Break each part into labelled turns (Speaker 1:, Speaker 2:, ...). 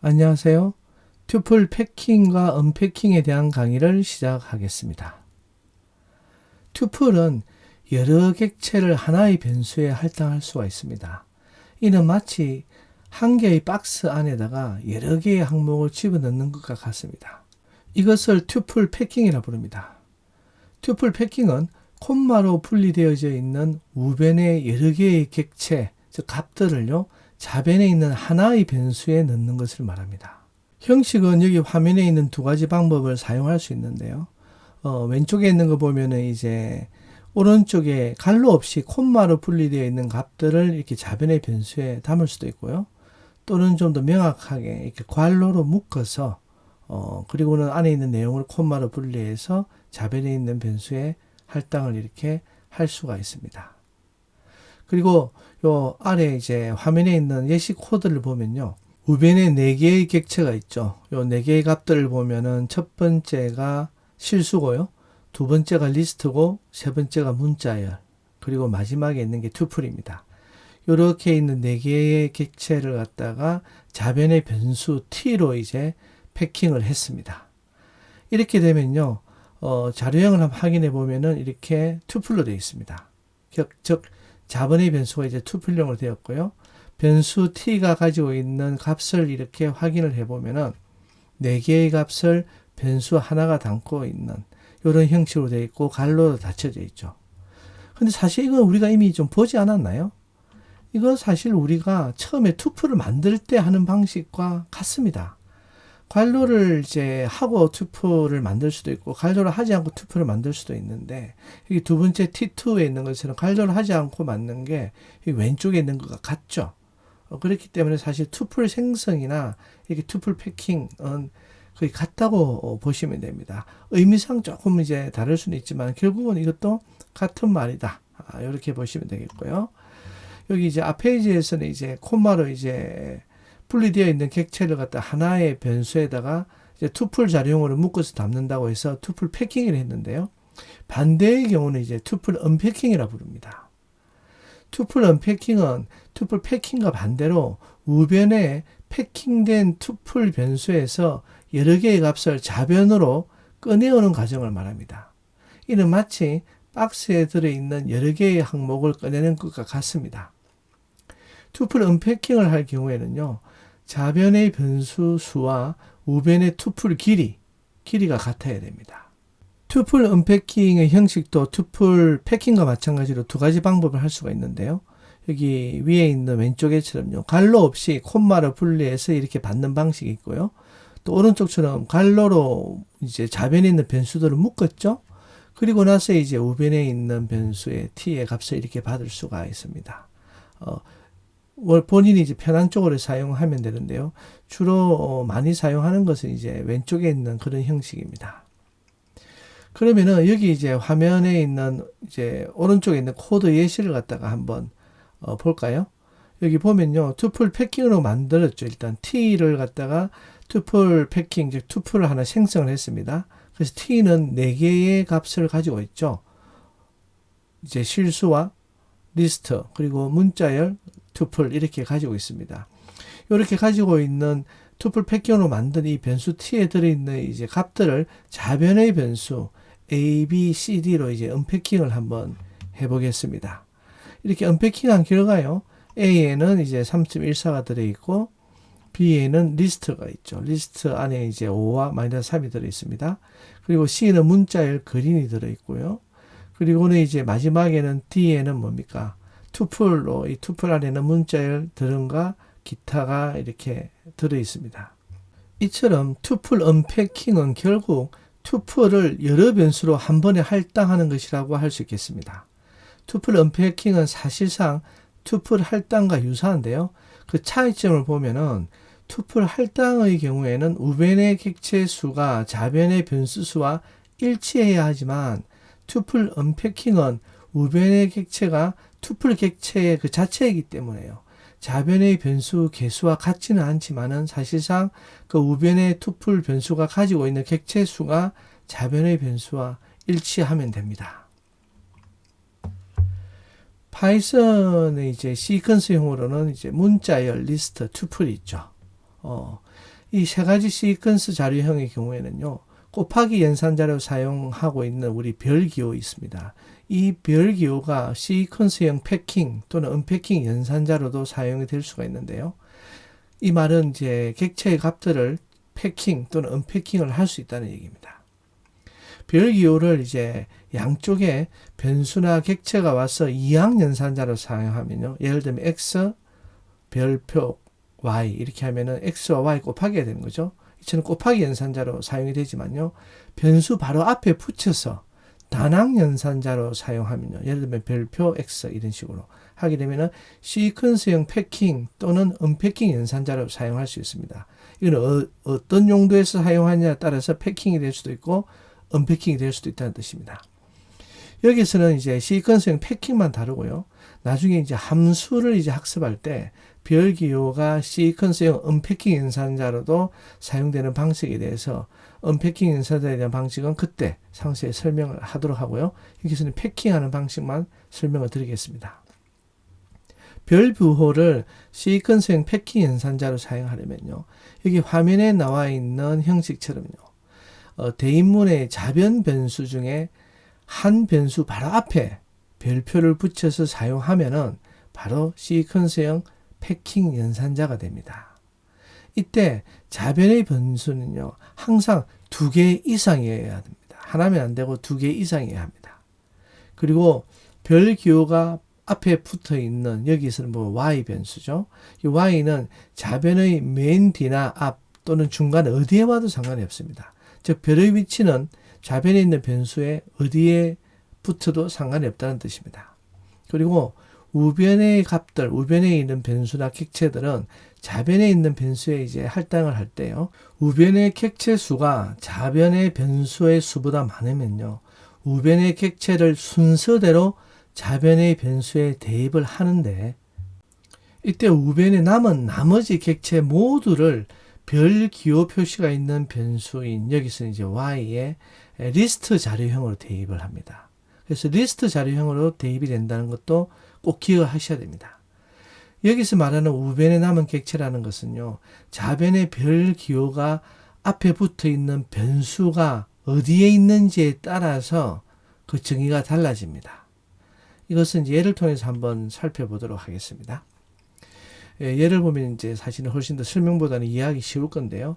Speaker 1: 안녕하세요. 튜플 패킹과 언패킹에 대한 강의를 시작하겠습니다. 튜플은 여러 객체를 하나의 변수에 할당할 수가 있습니다. 이는 마치 한 개의 박스 안에다가 여러 개의 항목을 집어넣는 것과 같습니다. 이것을 튜플 패킹이라 부릅니다. 튜플 패킹은 콤마로 분리되어져 있는 우변의 여러 개의 객체, 즉 값들을요, 좌변에 있는 하나의 변수에 넣는 것을 말합니다. 형식은 여기 화면에 있는 두 가지 방법을 사용할 수 있는데요. 왼쪽에 있는 거 보면은 이제 오른쪽에 갈로 없이 콤마로 분리되어 있는 값들을 이렇게 좌변의 변수에 담을 수도 있고요. 또는 좀 더 명확하게 이렇게 괄호로 묶어서 그리고는 안에 있는 내용을 콤마로 분리해서 좌변에 있는 변수에 할당을 이렇게 할 수가 있습니다. 그리고 요 아래 이제 화면에 있는 예시 코드를 보면요. 우변에 4개의 객체가 있죠. 요 4개의 값들을 보면은 첫 번째가 실수고요. 두 번째가 리스트고 세 번째가 문자열. 그리고 마지막에 있는 게 튜플입니다. 이렇게 있는 4개의 객체를 갖다가 좌변의 변수 t로 이제 패킹을 했습니다. 이렇게 되면요. 자료형을 한번 확인해 보면은 이렇게 튜플로 되어 있습니다. 즉 좌변의 변수가 이제 튜플형으로 되었고요. 변수 t가 가지고 있는 값을 이렇게 확인을 해보면은 4개의 값을 변수 하나가 담고 있는 이런 형식으로 되어 있고 갈로도 닫혀져 있죠. 근데 사실 이건 우리가 이미 좀 보지 않았나요? 이거 사실 우리가 처음에 튜플을 만들 때 하는 방식과 같습니다. 괄호를 이제 하고 튜플을 만들 수도 있고 괄호를 하지 않고 튜플을 만들 수도 있는데 여기 두 번째 T2에 있는 것처럼 괄호를 하지 않고 만든 게 왼쪽에 있는 것과 같죠. 그렇기 때문에 사실 튜플 생성이나 이렇게 튜플 패킹은 거의 같다고 보시면 됩니다. 의미상 조금 이제 다를 수는 있지만 결국은 이것도 같은 말이다. 이렇게 보시면 되겠고요. 여기 이제 앞 페이지에서는 이제 콤마로 이제 분리되어 있는 객체를 갖다 하나의 변수에다가 이제 튜플 자료용으로 묶어서 담는다고 해서 튜플 패킹을 했는데요. 반대의 경우는 이제 튜플 언패킹이라 부릅니다. 튜플 언패킹은 튜플 패킹과 반대로 우변에 패킹된 튜플 변수에서 여러 개의 값을 좌변으로 꺼내오는 과정을 말합니다. 이는 마치 박스에 들어있는 여러 개의 항목을 꺼내는 것과 같습니다. 튜플 언패킹을 할 경우에는요. 좌변의 변수 수와 우변의 튜플 길이가 같아야 됩니다. 튜플 언패킹의 형식도 튜플 패킹과 마찬가지로 두 가지 방법을 할 수가 있는데요. 여기 위에 있는 왼쪽에처럼요. 갈로 없이 콤마로 분리해서 이렇게 받는 방식이 있고요. 또 오른쪽처럼 갈로로 이제 좌변에 있는 변수들을 묶었죠. 그리고 나서 이제 우변에 있는 변수의 t의 값을 이렇게 받을 수가 있습니다. 본인이 이제 편한 쪽으로 사용하면 되는데요. 주로 많이 사용하는 것은 이제 왼쪽에 있는 그런 형식입니다. 그러면은 여기 이제 화면에 있는 이제 오른쪽에 있는 코드 예시를 갖다가 한번 볼까요? 여기 보면요. 튜플 패킹으로 만들었죠. 일단 t를 갖다가 튜플 패킹, 즉 튜플을 하나 생성을 했습니다. 그래서 t는 4개의 값을 가지고 있죠. 이제 실수와 리스트, 그리고 문자열, 튜플 이렇게 가지고 있습니다. 이렇게 가지고 있는 튜플 패킹으로 만든 이 변수 t에 들어있는 이제 값들을 좌변의 변수 a, b, c, d로 이제 언패킹을 한번 해보겠습니다. 이렇게 언패킹한 결과요. a에는 이제 3.14가 들어있고 b에는 리스트가 있죠. 리스트 안에 이제 5와 마이너스 3이 들어있습니다. 그리고 c는 문자열 그린이 들어있고요. 그리고는 이제 마지막에는 d에는 뭡니까? 튜플로 이 튜플 안에는 문자열 들음과 기타가 이렇게 들어 있습니다. 이처럼 튜플 언패킹은 결국 튜플을 여러 변수로 한 번에 할당하는 것이라고 할 수 있겠습니다. 튜플 언패킹은 사실상 튜플 할당과 유사한데요. 그 차이점을 보면은 튜플 할당의 경우에는 우변의 객체 수가 좌변의 변수 수와 일치해야 하지만 튜플 언패킹은 우변의 객체가 튜플 객체의 그 자체이기 때문에요. 좌변의 변수 개수와 같지는 않지만은 사실상 그 우변의 튜플 변수가 가지고 있는 객체 수가 좌변의 변수와 일치하면 됩니다. 파이썬의 이제 시퀀스형으로는 이제 문자열, 리스트, 튜플이 있죠. 이 세 가지 시퀀스 자료형의 경우에는요, 곱하기 연산자료 사용하고 있는 우리 별 기호 있습니다. 이 별 기호가 시퀀스형 패킹 또는 언패킹 연산자료도 사용이 될 수가 있는데요. 이 말은 이제 객체의 값들을 패킹 또는 언패킹을 할 수 있다는 얘기입니다. 별 기호를 이제 양쪽에 변수나 객체가 와서 이항 연산자로 사용하면요. 예를 들면 x 별표 y 이렇게 하면은 x와 y 곱하기가 되는 거죠. 이처럼 곱하기 연산자로 사용이 되지만요. 변수 바로 앞에 붙여서 단항 연산자로 사용하면요. 예를 들면 별표 x 이런 식으로 하게 되면은 시퀀스형 패킹 또는 언패킹 연산자로 사용할 수 있습니다. 이건 어떤 용도에서 사용하느냐에 따라서 패킹이 될 수도 있고 언패킹이 될 수도 있다는 뜻입니다. 여기서는 이제 시퀀스형 패킹만 다루고요. 나중에 이제 함수를 이제 학습할 때 별 기호가 시퀀스형 언패킹 연산자로도 사용되는 방식에 대해서 언패킹 연산자에 대한 방식은 그때 상세히 설명을 하도록 하고요. 여기서는 패킹하는 방식만 설명을 드리겠습니다. 별 부호를 시퀀스형 패킹 연산자로 사용하려면요. 여기 화면에 나와 있는 형식처럼요. 대인문의 자변 변수 중에 한 변수 바로 앞에 별표를 붙여서 사용하면은 바로 시퀀스형 패킹 연산자가 됩니다. 이때 자변의 변수는요, 항상 2개 이상이어야 됩니다. 하나면 안 되고 2개 이상이어야 합니다. 그리고 별 기호가 앞에 붙어 있는 여기서는 뭐 y 변수죠. 이 y는 자변의 맨 뒤나 앞 또는 중간 어디에 와도 상관이 없습니다. 즉 별의 위치는 자변에 있는 변수에 어디에 붙어도 상관이 없다는 뜻입니다. 그리고 우변의 값들, 우변에 있는 변수나 객체들은 자변에 있는 변수에 이제 할당을 할 때요. 우변의 객체 수가 자변의 변수의 수보다 많으면요. 우변의 객체를 순서대로 자변의 변수에 대입을 하는데 이때 우변에 남은 나머지 객체 모두를 별 기호 표시가 있는 변수인 여기서 이제 y에 리스트 자료형으로 대입을 합니다. 그래서 리스트 자료형으로 대입이 된다는 것도 꼭 기억하셔야 됩니다. 여기서 말하는 우변에 남은 객체라는 것은요. 자변의 별 기호가 앞에 붙어 있는 변수가 어디에 있는지에 따라서 그 정의가 달라집니다. 이것은 예를 통해서 한번 살펴보도록 하겠습니다. 예를 보면 이제 사실은 훨씬 더 설명보다는 이해하기 쉬울 건데요.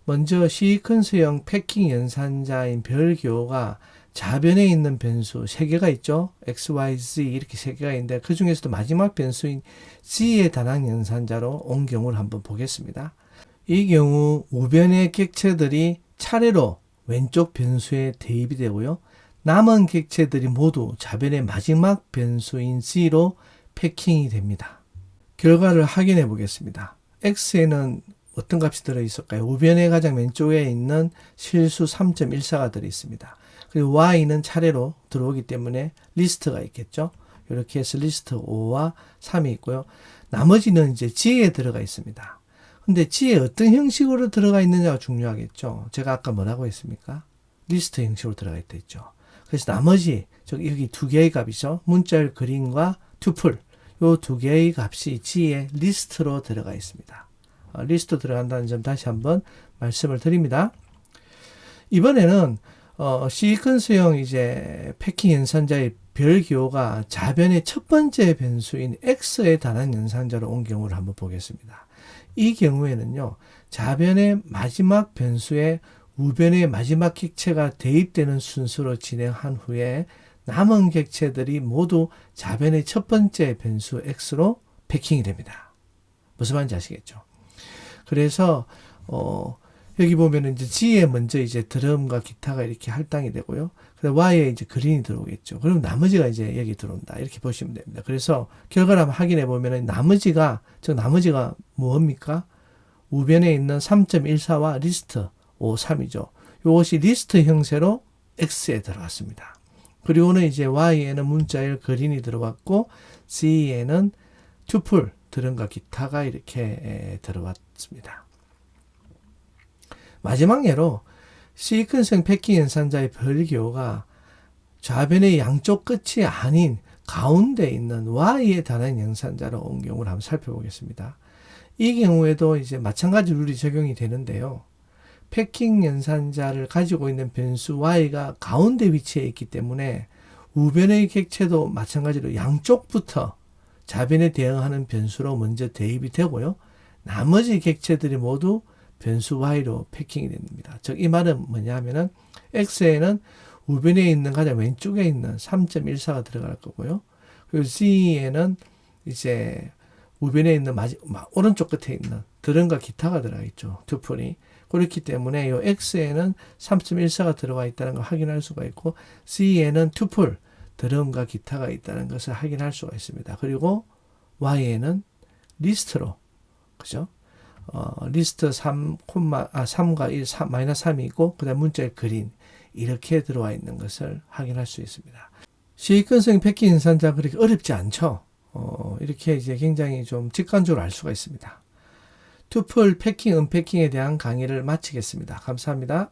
Speaker 1: 먼저 시퀀스형 패킹 연산자인 별 기호가 자변에 있는 변수 3개가 있죠. x, y, z 이렇게 3개가 있는데 그 중에서도 마지막 변수인 z의 단항 연산자로 온 경우를 한번 보겠습니다. 이 경우 우변의 객체들이 차례로 왼쪽 변수에 대입이 되고요. 남은 객체들이 모두 자변의 마지막 변수인 z로 패킹이 됩니다. 결과를 확인해 보겠습니다. x에는 어떤 값이 들어있을까요? 우변의 가장 왼쪽에 있는 실수 3.14가 들어있습니다. 그리고 y는 차례로 들어오기 때문에 리스트가 있겠죠. 이렇게 해서 리스트 5와 3이 있고요. 나머지는 이제 g에 들어가 있습니다. 근데 g에 어떤 형식으로 들어가 있느냐가 중요하겠죠. 제가 아까 뭐라고 했습니까? 리스트 형식으로 들어가 있다 했죠. 그래서 나머지 여기 2개의 값이죠. 문자열 그림과 투플 이 2개의 값이 g의 리스트로 들어가 있습니다. 리스트 들어간다는 점 다시 한번 말씀을 드립니다. 이번에는 시퀀스형 이제 패킹 연산자의 별 기호가 자변의 첫 번째 변수인 x의 단항 연산자로 온 경우를 한번 보겠습니다. 이 경우에는요, 자변의 마지막 변수에 우변의 마지막 객체가 대입되는 순서로 진행한 후에 남은 객체들이 모두 자변의 첫 번째 변수 x로 패킹이 됩니다. 무슨 말인지 아시겠죠? 그래서 여기 보면은 이제 G에 먼저 이제 드럼과 기타가 이렇게 할당이 되고요. 그다음 Y에 이제 그린이 들어오겠죠. 그럼 나머지가 이제 여기 들어온다. 이렇게 보시면 됩니다. 그래서 결과를 한번 확인해 보면은 나머지가 뭡니까? 우변에 있는 3.14와 리스트 5, 3이죠. 이것이 리스트 형태로 X에 들어갔습니다. 그리고는 이제 Y에는 문자열 그린이 들어왔고 Z에는 투플, 드럼과 기타가 이렇게 들어왔습니다. 마지막 예로 시퀀스형 패킹 연산자의 별 기호가 좌변의 양쪽 끝이 아닌 가운데 있는 Y의 단항 연산자로 온 경우를 한번 살펴보겠습니다. 이 경우에도 이제 마찬가지 룰이 적용이 되는데요. 패킹 연산자를 가지고 있는 변수 y가 가운데 위치해 있기 때문에 우변의 객체도 마찬가지로 양쪽부터 자변에 대응하는 변수로 먼저 대입이 되고요. 나머지 객체들이 모두 변수 y로 패킹이 됩니다. 즉 이 말은 뭐냐 하면은 x에는 우변에 있는 가장 왼쪽에 있는 3.14가 들어갈 거고요. 그리고 z에는 이제 우변에 있는 오른쪽 끝에 있는 드럼과 기타가 들어가 있죠. 투플이. 그렇기 때문에 이 x에는 3.14가 들어가 있다는 걸 확인할 수가 있고 c에는 투플, 드럼과 기타가 있다는 것을 확인할 수가 있습니다. 그리고 y에는 리스트로, 그죠? 리스트 3과 1, 마이너스 3이 있고, 그 다음 문자의 그린, 이렇게 들어와 있는 것을 확인할 수 있습니다. 시익근성 패킹 연산자 그렇게 어렵지 않죠? 이렇게 이제 굉장히 좀 직관적으로 알 수가 있습니다. 투플 패킹, 언패킹에 대한 강의를 마치겠습니다. 감사합니다.